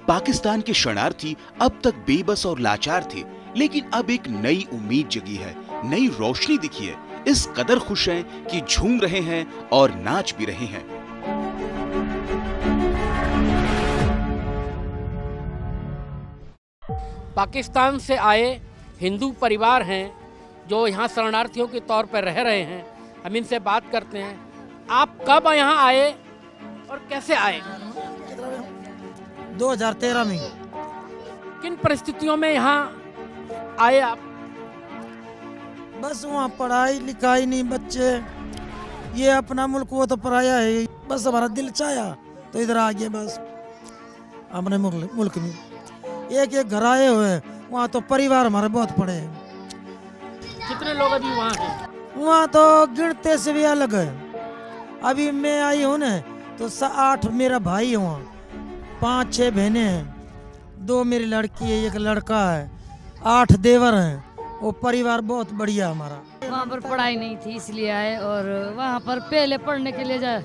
पाकिस्तान के शरणार्थी अब तक बेबस और लाचार थे, लेकिन अब एक नई उम्मीद जगी है, नई रोशनी दिखी है। इस कदर खुश हैं कि झूम रहे हैं और नाच भी रहे हैं। पाकिस्तान से आए हिंदू परिवार हैं जो यहाँ शरणार्थियों के तौर पर रह रहे हैं। हम इनसे बात करते हैं। आप कब यहाँ आए और कैसे आए? 2013 में। किन परिस्थितियों में यहाँ आए आप? बस वहाँ पढ़ाई लिखाई नहीं, बच्चे, ये अपना मुल्क वो तो पराया है, बस हमारा दिल चाहा तो इधर आ गए। बस अपने मुल्क में एक एक घर आए हुए हैं, वहाँ तो परिवार हमारे बहुत पड़े हैं। कितने लोग अभी वहाँ हैं? वहाँ तो गिनते से भी अलग है। अभी मैं आई हूँ ना तो 8 मेरा भाई है, वहाँ 5-6 बहनें हैं, 2 मेरी लड़की है, 1 लड़का है, 8 देवर हैं। वो परिवार बहुत बढ़िया हमारा। वहाँ पर पढ़ाई नहीं थी इसलिए आए, और वहाँ पर पहले पढ़ने के लिए जाए,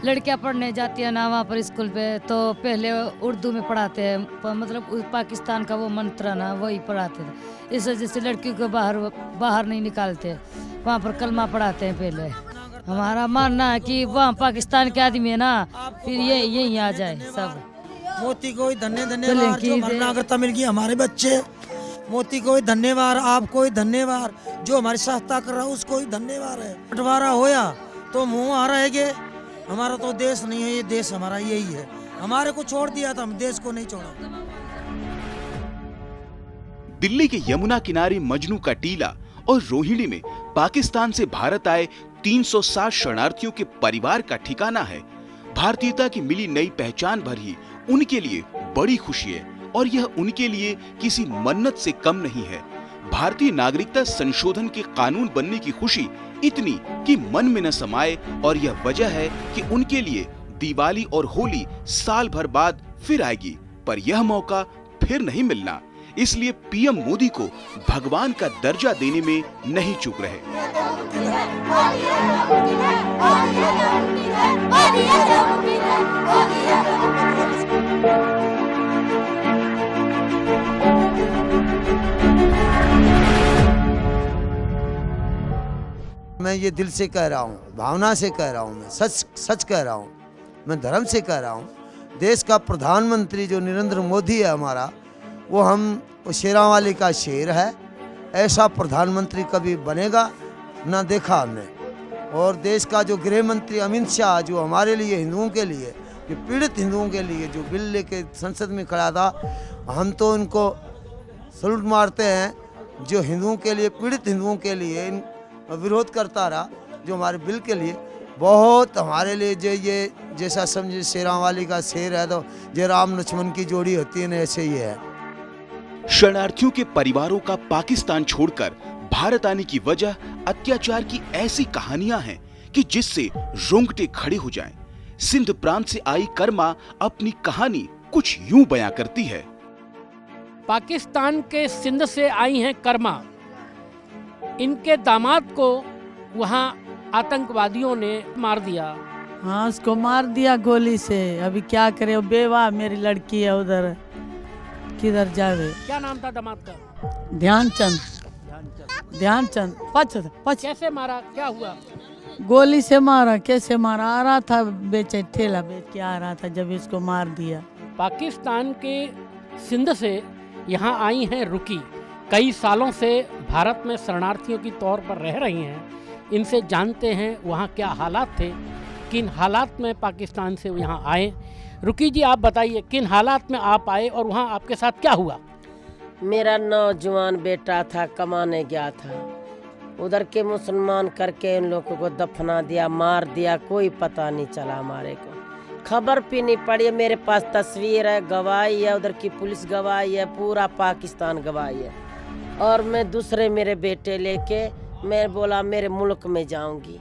लड़कियाँ पढ़ने जाती है ना वहाँ पर स्कूल पे, तो पहले उर्दू में पढ़ाते हैं, मतलब पाकिस्तान का वो मंत्र ना वही पढ़ाते थे। इस वजह से लड़कियों को बाहर नहीं निकालते, वहाँ पर कलमा पढ़ाते हैं पहले। हमारा मानना है कि वहाँ पाकिस्तान के आदमी है ना, फिर ये यहीं आ जाए सब। मोती को ही धन्यवाद जो हमारी नागरिकता मिल गई, हमारे बच्चे। मोती को ही धन्यवाद, आपको ही धन्यवाद, जो हमारी सहायता कर रहा है उसको ही धन्यवाद है। बंटवारा होया तो मुँह आ रहेंगे। हमारा तो देश नहीं है, ये देश हमारा यही है। हमारे को छोड़ दिया था, हम देश को नहीं छोड़ा। दिल्ली के यमुना किनारे मजनू का टीला और रोहिणी में पाकिस्तान से भारत आए 360 शरणार्थियों के परिवार का ठिकाना है। भारतीयता की मिली नई पहचान भर ही उनके लिए बड़ी खुशी है, और यह उनके लिए किसी मन्नत से कम नहीं है। भारतीय नागरिकता संशोधन के कानून बनने की खुशी इतनी कि मन में न समाए, और यह वजह है कि उनके लिए दिवाली और होली साल भर बाद फिर आएगी, पर यह मौका फिर नहीं मिलना। इसलिए पीएम मोदी को भगवान का दर्जा देने में नहीं चूक रहे। मैं ये दिल से कह रहा हूँ, भावना से कह रहा हूँ, मैं सच कह रहा हूँ, मैं धर्म से कह रहा हूँ। देश का प्रधानमंत्री जो नरेंद्र मोदी है हमारा, वो शेरावाली का शेर है। ऐसा प्रधानमंत्री कभी बनेगा ना देखा हमने। और देश का जो गृह मंत्री अमित शाह, जो हमारे लिए हिंदुओं के लिए, जो पीड़ित हिंदुओं के लिए जो बिल लेके संसद में खड़ा था, हम तो उनको सलूट मारते हैं। जो हिंदुओं के लिए, पीड़ित हिंदुओं के लिए विरोध करता रहा, जो हमारे बिल के लिए बहुत हमारे लिए, जो ये जैसा समझे शेरावाली का शेर है, तो जो राम लक्ष्मण की जोड़ी होती है ना, ऐसे ही है। शरणार्थियों के परिवारों का पाकिस्तान छोड़कर भारत आने की वजह अत्याचार की ऐसी कहानियां हैं कि जिससे रोंगटे खड़े हो जाएं। सिंध प्रांत से आई कर्मा अपनी कहानी कुछ यूं बयां करती है। पाकिस्तान के सिंध से आई हैं कर्मा। इनके दामाद को वहाँ आतंकवादियों ने मार दिया। हाँ, उसको मार दिया गोली से। अभी क्या करे, बेवा मेरी लड़की है, उधर किधर जावे। क्या नाम था दामाद का? ध्यानचंद। पच कैसे मारा, क्या हुआ? गोली से मारा। कैसे मारा? आ रहा था बेचे, ठेला बेच के आ रहा था, जब इसको मार दिया। पाकिस्तान के सिंध से यहाँ आई हैं रुकी। कई सालों से भारत में शरणार्थियों की तौर पर रह रही हैं। इनसे जानते हैं वहाँ क्या हालात थे, किन हालात में पाकिस्तान से यहाँ आए। रुकी जी, आप बताइए किन हालात में आप आए और वहाँ आपके साथ क्या हुआ? मेरा नौजवान बेटा था, कमाने गया था, उधर के मुसलमान करके उन लोगों को दफना दिया, मार दिया। कोई पता नहीं चला, हमारे को खबर भी नहीं पड़ी। मेरे पास तस्वीर है, गवाही है, उधर की पुलिस गवाही है, पूरा पाकिस्तान गवाही है। और मैं दूसरे मेरे बेटे लेके मैं बोला मेरे मुल्क में जाऊंगी,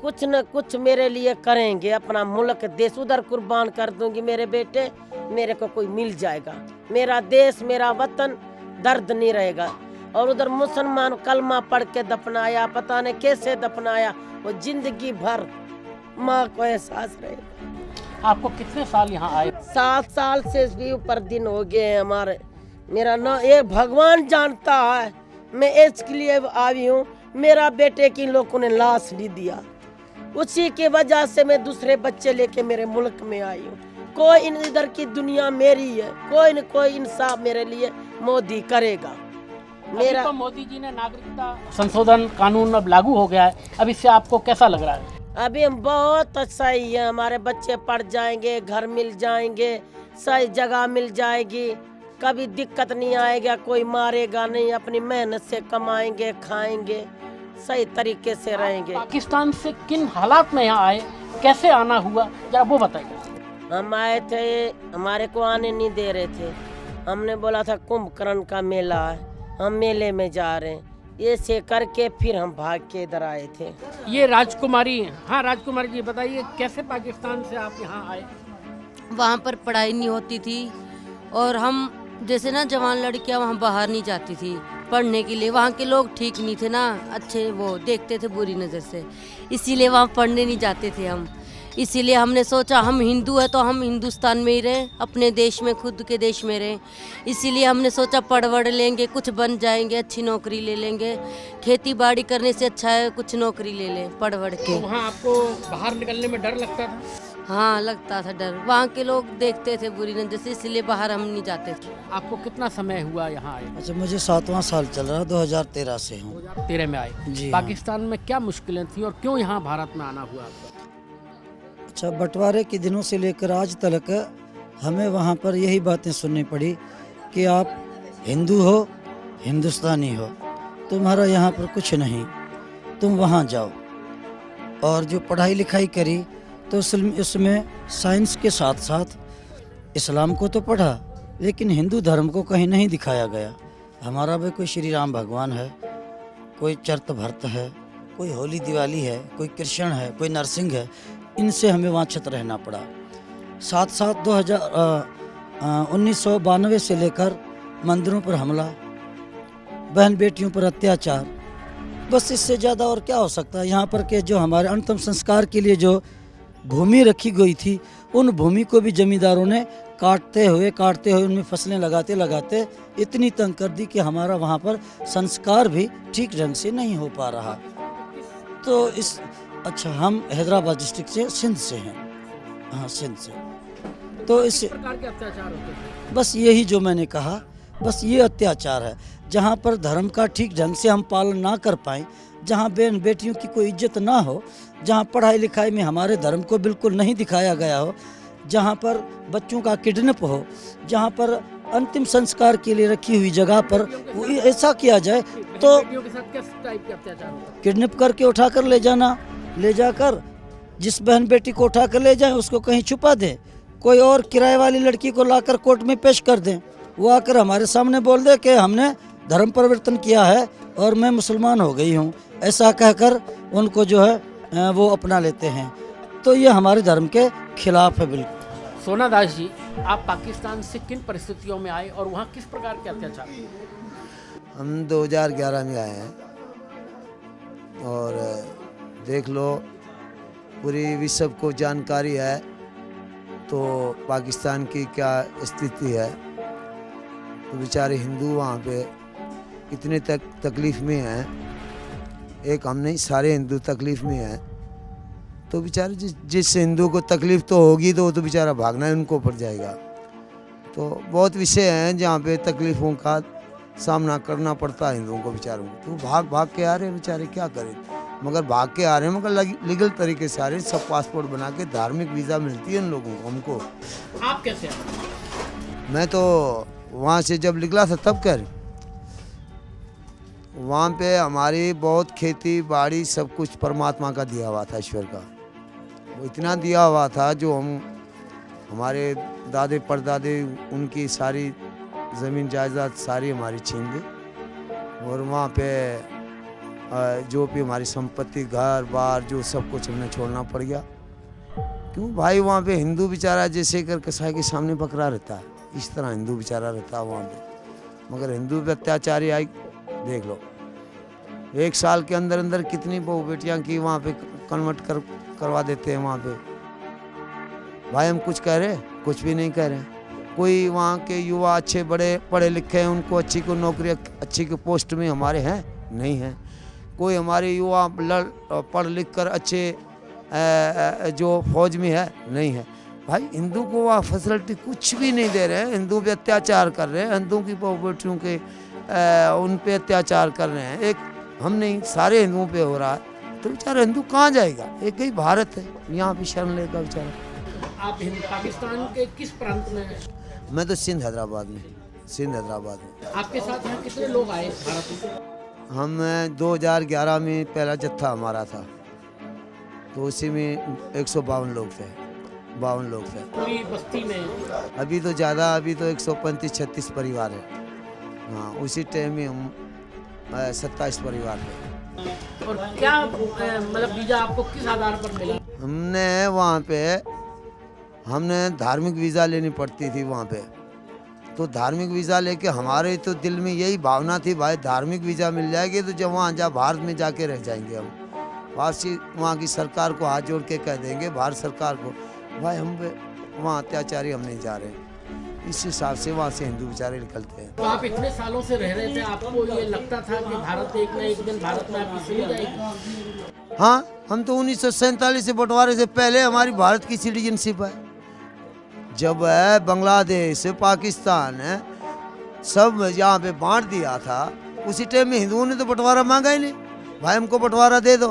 कुछ न कुछ मेरे लिए करेंगे, अपना मुल्क देश उधर कुर्बान कर दूंगी। मेरे बेटे, मेरे को कोई मिल जाएगा, मेरा देश मेरा वतन दर्द नहीं रहेगा। और उधर मुसलमान कलमा पढ़ के दफनाया, पता नहीं कैसे दफनाया, वो जिंदगी भर माँ को एहसास रहेगा। आपको कितने साल यहाँ आए? 7 साल से भी ऊपर दिन हो गए हैं हमारे। मेरा ना ये भगवान जानता है, मैं इसके लिए आई हूँ। मेरा बेटे की लोगों ने लाश भी दिया, उसी की वजह से मैं दूसरे बच्चे लेके मेरे मुल्क में आई हूँ। कोई इधर की दुनिया मेरी है, कोई न कोई इंसाफ मेरे लिए मोदी करेगा। मेरा तो मोदी जी ने नागरिकता संशोधन कानून अब लागू हो गया है, अब इससे आपको कैसा लग रहा है? अभी हम बहुत अच्छा ही है, हमारे बच्चे पढ़ जाएंगे, घर मिल जाएंगे, सही जगह मिल जाएगी, कभी दिक्कत नहीं आएगा, कोई मारेगा नहीं, अपनी मेहनत से कमाएंगे, खाएंगे, सही तरीके से रहेंगे। पाकिस्तान से किन हालात में यहाँ आए, कैसे आना हुआ, जरा वो बताइए। हम आए थे, हमारे को आने नहीं दे रहे थे। हमने बोला था कुंभकर्ण का मेला है, हम मेले में जा रहे हैं, ये से करके फिर हम भाग के इधर आए थे। ये राजकुमारी, हाँ राजकुमारी जी बताइए, कैसे पाकिस्तान से आप यहाँ आए? वहाँ पर पढ़ाई नहीं होती थी और हम जैसे ना जवान लड़कियाँ वहाँ बाहर नहीं जाती थी पढ़ने के लिए। वहाँ के लोग ठीक नहीं थे ना, अच्छे, वो देखते थे बुरी नज़र से, इसीलिए वहाँ पढ़ने नहीं जाते थे हम। इसीलिए हमने सोचा हम हिंदू है तो हम हिंदुस्तान में ही रहें, अपने देश में, खुद के देश में रहें। इसीलिए हमने सोचा पढ़ वढ़ लेंगे, कुछ बन जाएंगे, अच्छी नौकरी ले लेंगे। खेती बाड़ी करने से अच्छा है कुछ नौकरी ले लें पढ़ वढ़ के। तो वहाँ आपको बाहर निकलने में डर लगता था? हाँ लगता था डर, वहाँ के लोग देखते थे बुरी नज़र से, इसलिए बाहर हम नहीं जाते थे। आपको कितना समय हुआ यहाँ आए? अच्छा, मुझे 7वां साल चल रहा है, 2013 से हूँ। 2013 में आए जी। पाकिस्तान में क्या मुश्किलें थी और क्यों यहाँ भारत में आना हुआ आपका? अच्छा, बंटवारे के दिनों से लेकर आज तक हमें वहाँ पर यही बातें सुननी पड़ी कि आप हिंदू हो, हिंदुस्तानी हो, तुम्हारा यहाँ पर कुछ नहीं, तुम वहाँ जाओ। और जो पढ़ाई लिखाई करी तो उसमें साइंस के साथ साथ इस्लाम को तो पढ़ा, लेकिन हिंदू धर्म को कहीं नहीं दिखाया गया। हमारा भी कोई श्री राम भगवान है, कोई चरत भरत है, कोई होली दिवाली है, कोई कृष्ण है, कोई नरसिंह है, इनसे हमें वांछित रहना पड़ा। साथ साथ 1992 से लेकर मंदिरों पर हमला, बहन बेटियों पर अत्याचार, बस इससे ज़्यादा और क्या हो सकता है। यहाँ पर के जो हमारे अंतिम संस्कार के लिए जो भूमि रखी गई थी, उन भूमि को भी जमींदारों ने काटते हुए उनमें फसलें लगाते इतनी तंग कर दी कि हमारा वहाँ पर संस्कार भी ठीक ढंग से नहीं हो पा रहा। तो अच्छा, हम हैदराबाद डिस्ट्रिक्ट से, सिंध से हैं। हाँ, सिंध से। तो इस प्रकार के अत्याचार होते थे? बस यही जो मैंने कहा, बस ये अत्याचार है। जहाँ पर धर्म का ठीक ढंग से हम पालन ना कर पाएँ, जहाँ बहन बेटियों की कोई इज्जत ना हो, जहाँ पढ़ाई लिखाई में हमारे धर्म को बिल्कुल नहीं दिखाया गया हो, जहाँ पर बच्चों का किडनैप हो, जहाँ पर अंतिम संस्कार के लिए रखी हुई जगह पर वो ऐसा किया जाए तो बेटियों के साथ किस टाइप के अत्याचार होता है? किडनैप करके उठा कर ले जाकर जिस बहन बेटी को उठा कर ले जाएं उसको कहीं छुपा दें, कोई और किराए वाली लड़की को लाकर कोर्ट में पेश कर दें, वो आकर हमारे सामने बोल दे कि हमने धर्म परिवर्तन किया है और मैं मुसलमान हो गई हूँ, ऐसा कहकर उनको जो है वो अपना लेते हैं। तो ये हमारे धर्म के खिलाफ है बिल्कुल। सोना दास जी, आप पाकिस्तान से किन परिस्थितियों में आए और वहाँ किस प्रकार के अत्याचार हुए? हम 2011 में आए हैं और देख लो पूरी विश्व को जानकारी है तो पाकिस्तान की क्या स्थिति है। तो बेचारे हिंदू वहाँ पे इतने तकलीफ़ में हैं, एक हम नहीं सारे हिंदू तकलीफ़ में हैं। तो बेचारे जिस हिंदू को तकलीफ़ तो होगी तो वो तो बेचारा भागना ही उनको पड़ जाएगा। तो बहुत विषय हैं जहाँ पे तकलीफ़ों का सामना करना पड़ता है हिंदुओं को बेचारों को। तो भाग के आ रहे हैं बेचारे, क्या करें, मगर भाग के आ रहे हैं, मगर लीगल तरीके से आ रहे हैं। सब पासपोर्ट बना के धार्मिक वीज़ा मिलती है इन लोगों को। हमको आप कैसे आए? मैं तो वहाँ से जब निकला था तब कर वहाँ पे हमारी बहुत खेती बाड़ी सब कुछ परमात्मा का दिया हुआ था, ईश्वर का। वो इतना दिया हुआ था जो हमारे दादे परदादे उनकी सारी ज़मीन जायदाद सारी हमारी छीन ली। और वहाँ पे जो भी हमारी संपत्ति घर बार जो सब कुछ हमने छोड़ना पड़ गया। क्यों भाई, वहाँ पे हिंदू बेचारा जैसे कर कसाई के सामने बकरा रहता है, इस तरह हिंदू बेचारा रहता है वहाँ पे। मगर हिंदू पे अत्याचारी आई, देख लो 1 साल के अंदर अंदर कितनी बहू बेटियाँ की वहाँ पे कन्वर्ट करवा देते हैं वहाँ पे। भाई हम कुछ कह रहे, कुछ भी नहीं कह रहे। कोई वहाँ के युवा अच्छे बड़े पढ़े लिखे हैं, उनको अच्छी को नौकरी अच्छी की पोस्ट में हमारे हैं नहीं हैं। कोई हमारे युवा पढ़ लिख कर अच्छे जो फौज में है नहीं है। भाई हिंदू को वह फैसिलिटी कुछ भी नहीं दे रहे हैं। हिंदू पे अत्याचार कर रहे हैं, हिंदू की प्रॉपर्टियों के उन पे अत्याचार कर रहे हैं। एक हम नहीं, सारे हिंदुओं पे हो रहा है, तो बेचारा हिंदू कहाँ जाएगा? एक ही भारत है, यहाँ भी शरण लेगा बेचारा। आप पाकिस्तान के किस प्रांत में हैं? मैं तो सिंध हैदराबाद में, सिंध हैदराबाद में। आपके साथ यहाँ कितने लोग आए भारत से? हम 2011 में पहला जत्था हमारा था, तो उसी में 152 लोग थे, 52 लोग थे। पूरी बस्ती में? अभी तो ज़्यादा, अभी तो 135-36 परिवार है। हाँ, उसी टाइम में हम 27 परिवार थे। और क्या मतलब वीजा आपको किस आधार पर मिला? हमने वहाँ पे धार्मिक वीज़ा लेनी पड़ती थी वहाँ पे, तो धार्मिक वीज़ा लेके हमारे तो दिल में यही भावना थी, भाई धार्मिक वीज़ा मिल जाएगी तो जब वहाँ भारत में जाके रह जाएंगे हम। वापसी वहाँ की सरकार को हाथ जोड़ के कह देंगे, भारत सरकार को, भाई हम वहाँ अत्याचारी हम नहीं जा रहे। इस हिसाब से वहाँ से हिंदू बेचारे निकलते हैं। तो आप इतने सालों से रह रहे थे, आपको ये लगता था कि भारत एक ना एक दिन भारत में आपकी सुनी जाएगी? हाँ, हम तो 1947 से बंटवारे से पहले हमारी भारत की सिटीजनशिप है। जब बांग्लादेश, पाकिस्तान सब यहाँ पे बांट दिया था, उसी टाइम में हिंदुओं ने तो बंटवारा मांगा ही नहीं, भाई हमको बंटवारा दे दो।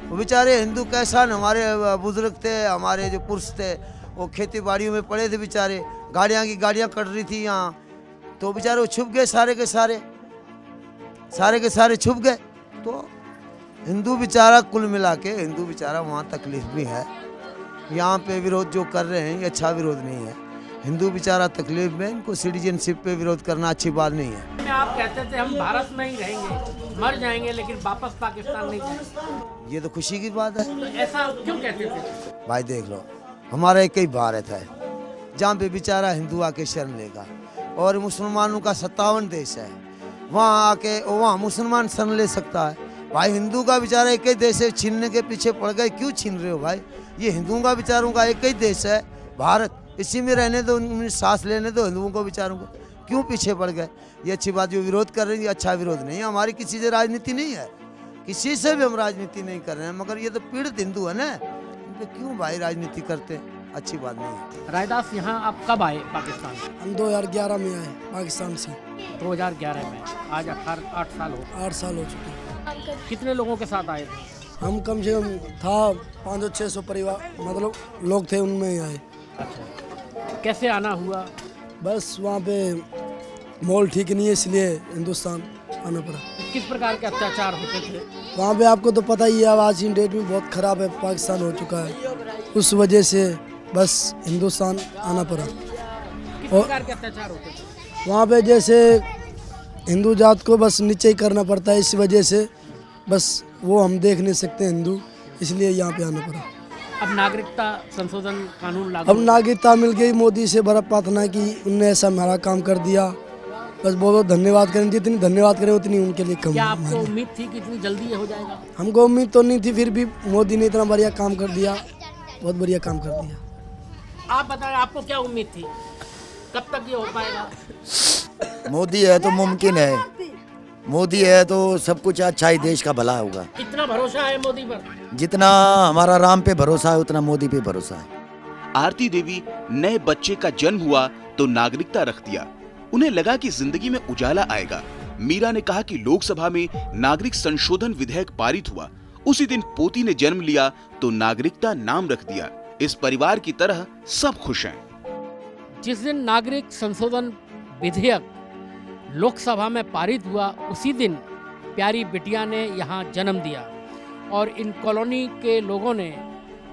वो बेचारे हिंदू कैसा, हमारे बुजुर्ग थे, हमारे जो पुरुष थे, वो खेती बाड़ियों में पड़े थे बेचारे, गाड़ियाँ की गाड़ियाँ कट रही थी यहाँ, तो बेचारे वो छुप गए, सारे के सारे छुप गए। तो हिंदू बेचारा कुल मिला के हिंदू बेचारा वहाँ तकलीफ भी है। यहाँ पे विरोध जो कर रहे हैं ये अच्छा विरोध नहीं है। हिंदू बेचारा तकलीफ में, इनको सिटीजनशिप पे विरोध करना अच्छी बात नहीं है। आप कहते थे हम भारत में ही रहेंगे, मर जाएंगे लेकिन वापस पाकिस्तान नहीं जाएंगे, ये तो खुशी की बात है। तो ऐसा क्यों कहते थे? भाई देख लो, हमारा एक ही भारत है जहाँ पे बेचारा हिंदू आके शरण लेगा, और मुसलमानों का 57 देश है, वहाँ आके वहाँ मुसलमान शरण ले सकता है। भाई हिंदू का बेचारा एक ही देश है, छीनने के पीछे पड़ गए, क्यों छीन रहे हो भाई? ये हिंदुओं का बेचारों का एक ही देश है भारत, इसी में रहने दो, उनमें सांस लेने दो हिंदुओं को बेचारों को, क्यों पीछे पड़ गए? ये अच्छी बात, जो विरोध कर रहे हैं ये अच्छा विरोध नहीं है। हमारी किसी से राजनीति नहीं है, किसी से भी हम राजनीति नहीं कर रहे हैं, मगर ये तो पीड़ित हिंदू है ना, तो क्यों भाई राजनीति करते हैं? अच्छी बात नहीं है। रायदास, यहाँ आप कब आए पाकिस्तान? हम 2011 में आए पाकिस्तान से। 2011 में, आज 8 साल हो 8 साल हो चुके हैं। कितने लोगों के साथ आए थे? हम कम से कम था 500-600 परिवार मतलब लोग थे, उनमें ही आए। अच्छा, कैसे आना हुआ? बस वहाँ पे माहौल ठीक नहीं है, इसलिए हिंदुस्तान आना पड़ा। किस प्रकार के अत्याचार होते थे वहाँ पे? आपको तो पता ही है, अब आज की डेट में बहुत ख़राब है, पाकिस्तान हो चुका है, उस वजह से बस हिंदुस्तान आना पड़ा। किस प्रकार के अत्याचार होते थे वहाँ पे? जैसे हिंदू जात को बस नीचे ही करना पड़ता है, इस वजह से बस वो हम देख नहीं सकते हिंदू, इसलिए यहाँ पे आना पड़ा। अब नागरिकता संशोधन कानून लागू, अब नागरिकता मिल गई, मोदी से बड़ा प्रार्थना की, उनने ऐसा हमारा काम कर दिया, बस बहुत बहुत धन्यवाद करें, जितनी धन्यवाद करें उतनी उनके लिए कम। क्या आपको उम्मीद थी कि इतनी जल्दी ये हो जाएगा? हमको उम्मीद तो नहीं थी, फिर भी मोदी ने इतना बढ़िया काम कर दिया, बहुत बढ़िया काम कर दिया। आप बताएं, आपको क्या उम्मीद थी, कब तक ये हो पाएगा? मोदी है तो मुमकिन है, मोदी है तो सब कुछ अच्छा ही, देश का भला होगा। कितना भरोसा है मोदी पर? जितना हमारा राम पे भरोसा है उतना मोदी पे भरोसा है। आरती देवी नए बच्चे का जन्म हुआ तो नागरिकता रख दिया, उन्हें लगा कि जिंदगी में उजाला आएगा। मीरा ने कहा कि लोकसभा में नागरिक संशोधन विधेयक पारित हुआ, उसी दिन पोती ने जन्म लिया तो नागरिकता नाम रख दिया। इस परिवार की तरह सब खुश हैं। जिस दिन नागरिक संशोधन विधेयक लोकसभा में पारित हुआ, उसी दिन प्यारी बिटिया ने यहाँ जन्म दिया और इन कॉलोनी के लोगों ने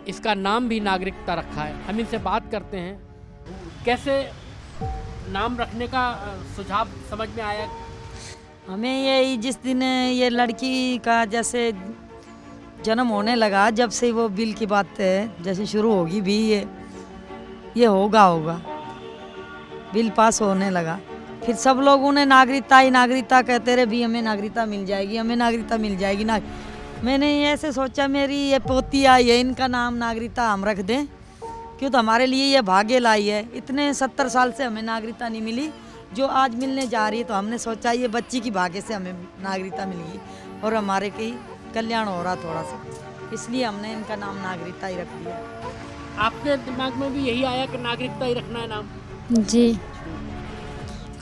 इसका नाम भी नागरिकता रखा है। हम इनसे बात करते हैं, कैसे नाम रखने का सुझाव समझ में आया? हमें ये जिस दिन ये लड़की का जैसे जन्म होने लगा, जब से वो बिल की बात जैसे शुरू होगी भी, ये होगा बिल पास होने लगा, फिर सब लोग उन्हें नागरिकता कहते रहे, भी हमें नागरिकता मिल जाएगी, हमें नागरिकता मिल जाएगी ना। मैंने ऐसे सोचा मेरी ये पोती आई है, इनका नाम नागरिकता हम रख दें, क्यों तो हमारे लिए ये भाग्य लाई है। इतने 70 साल से हमें नागरिकता नहीं मिली, जो आज मिलने जा रही है, तो हमने सोचा ये बच्ची की भाग्य से हमें नागरिकता मिल गई और हमारे की कल्याण हो रहा थोड़ा सा, इसलिए हमने इनका नाम नागरिकता ही रख दिया। आपके दिमाग में भी यही आया कि नागरिकता ही रखना है नाम? जी,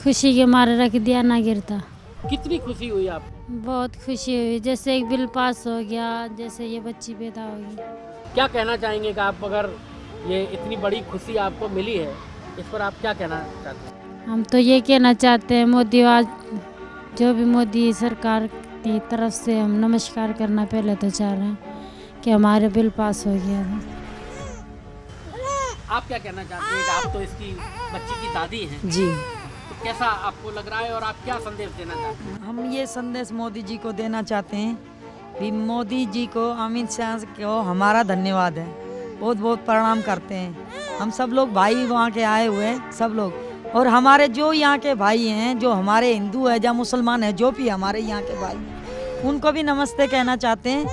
खुशी के मारे रख दिया नागरिकता। कितनी खुशी हुई आपको? बहुत खुशी हुई, जैसे एक बिल पास हो गया, जैसे ये बच्ची पैदा होगी। क्या कहना चाहेंगे कि आप, अगर ये इतनी बड़ी खुशी आपको मिली है, इस पर आप क्या कहना चाहते हैं? हम तो ये कहना चाहते हैं, मोदी आज जो भी मोदी सरकार की तरफ से हम नमस्कार करना पहले तो चाह रहे हैं कि हमारे बिल पास हो गया है। आप क्या कहना चाहते हैं कि आप तो इसकी बच्ची की दादी हैं? जी, तो कैसा आपको लग रहा है और आप क्या संदेश देना चाहते हैं? हम ये संदेश मोदी जी को देना चाहते हैं भी मोदी जी को, अमित शाह को हमारा धन्यवाद है, बहुत बहुत प्रणाम करते हैं। हम सब लोग भाई वहाँ के आए हुए हैं सब लोग, और हमारे जो यहाँ के भाई हैं, जो हमारे हिंदू है या मुसलमान है, जो भी हमारे यहाँ के भाई, उनको भी नमस्ते कहना चाहते हैं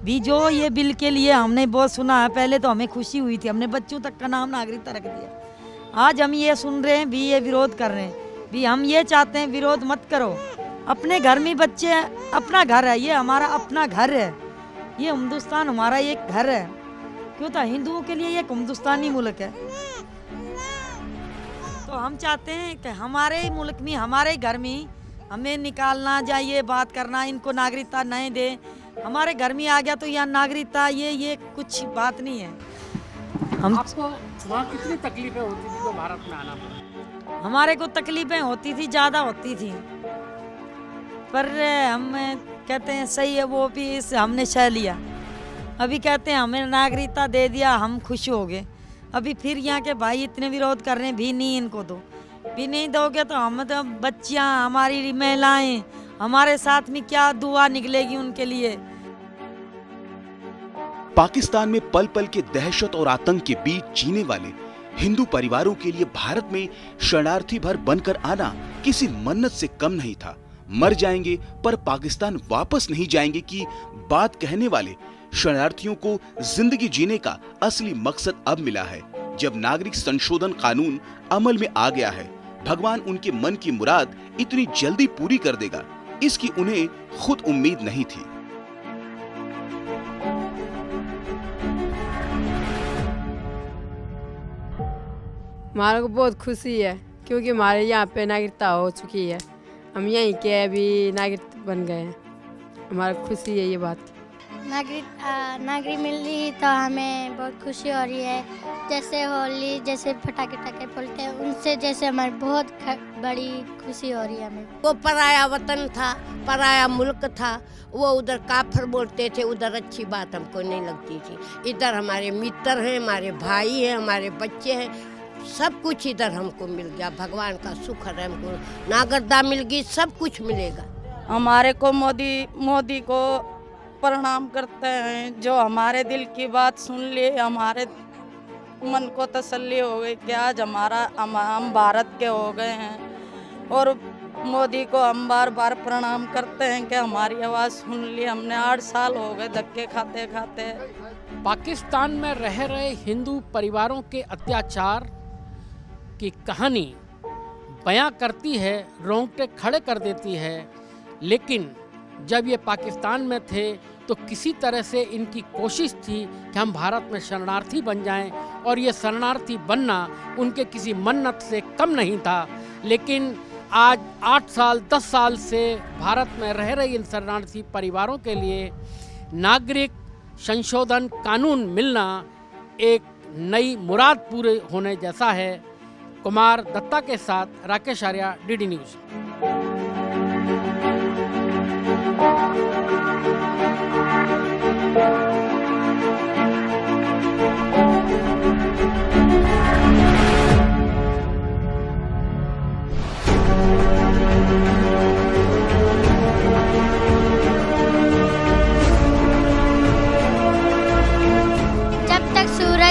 भी। जो ये बिल के लिए हमने बहुत सुना है, पहले तो हमें खुशी हुई थी, हमने बच्चों तक का नाम नागरिकता रख दिया। आज हम ये सुन रहे हैं भी, ये विरोध कर रहे हैं भी। हम ये चाहते हैं विरोध मत करो, अपने घर में बच्चे, अपना घर है, ये हमारा अपना घर है, ये हिंदुस्तान हमारा एक घर है। क्यों तो हिंदुओं के लिए एक हिंदुस्तानी मुल्क है, तो हम चाहते हैं कि हमारे मुल्क में, हमारे घर में हमें निकालना जाइए, बात करना, इनको नागरिकता नहीं दे। हमारे घर में आ गया तो यहाँ नागरिकता ये कुछ बात नहीं है। हम आपको वहाँ कितनी तकलीफें होती थी तो भारत में आना पड़ा? हमारे को तकलीफें होती थी, ज़्यादा होती थी, पर हम कहते हैं सही है, वो भी इस हमने सह लिया। अभी कहते हैं हमें नागरिकता दे दिया, हम खुश हो गए। अभी फिर यहाँ के भाई इतने विरोध कर रहे हैं भी, नहीं इनको दो, भी नहीं दोगे तो हम तो बच्चियाँ, हमारी महिलाएं, हमारे साथ में क्या दुआ निकलेगी उनके लिए। पाकिस्तान में पल पल के दहशत और आतंक के बीच जीने वाले हिंदू परिवारों के लिए भारत में शरणार्थी भर बनकर आना किसी मन्नत से कम नहीं था। मर जाएंगे पर पाकिस्तान वापस नहीं जाएंगे की बात कहने वाले शरणार्थियों को जिंदगी जीने का असली मकसद अब मिला है, जब नागरिक संशोधन कानून अमल में आ गया है। भगवान उनके मन की मुराद इतनी जल्दी पूरी कर देगा, इसकी उन्हें खुद उम्मीद नहीं थी। हमारे को बहुत खुशी है क्योंकि हमारे यहाँ पे नागरिकता हो चुकी है, हम यहीं के अभी नागरिक बन गए हैं। हमारा खुशी है ये बात। नागरिक मिल रही तो हमें बहुत खुशी हो रही है। जैसे होली, जैसे पटाखे टके फोड़ते हैं, उनसे जैसे हमारी बहुत बड़ी खुशी हो रही है हमें। वो पराया वतन था, पराया मुल्क था, वो उधर काफर बोलते थे, उधर अच्छी बात हमको नहीं लगती थी। इधर हमारे मित्र हैं, हमारे भाई हैं, हमारे बच्चे हैं, सब कुछ इधर हमको मिल गया। भगवान का शुक्र है, हमको नागरिकता मिल गई, सब कुछ मिलेगा। हमारे को मोदी को प्रणाम करते हैं, जो हमारे दिल की बात सुन लिए, हमारे मन को तसल्ली हो गई कि आज हम भारत के हो गए हैं। और मोदी को हम बार बार प्रणाम करते हैं कि हमारी आवाज़ सुन ली। हमने 8 साल हो गए धक्के खाते खाते। पाकिस्तान में रह रहे हिंदू परिवारों के अत्याचार की कहानी बयां करती है, रोंगटे खड़े कर देती है। लेकिन जब ये पाकिस्तान में थे तो किसी तरह से इनकी कोशिश थी कि हम भारत में शरणार्थी बन जाएं, और ये शरणार्थी बनना उनके किसी मन्नत से कम नहीं था। लेकिन आज 8 साल 10 साल से भारत में रह रहे इन शरणार्थी परिवारों के लिए नागरिक संशोधन कानून मिलना एक नई मुराद पूरे होने जैसा है। कुमार दत्ता के साथ राकेश आर्या, डीडी न्यूज़।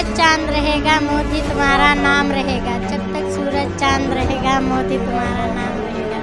चांद रहेगा मोदी तुम्हारा नाम रहेगा, जब तक सूरज चांद रहेगा मोदी तुम्हारा नाम रहेगा।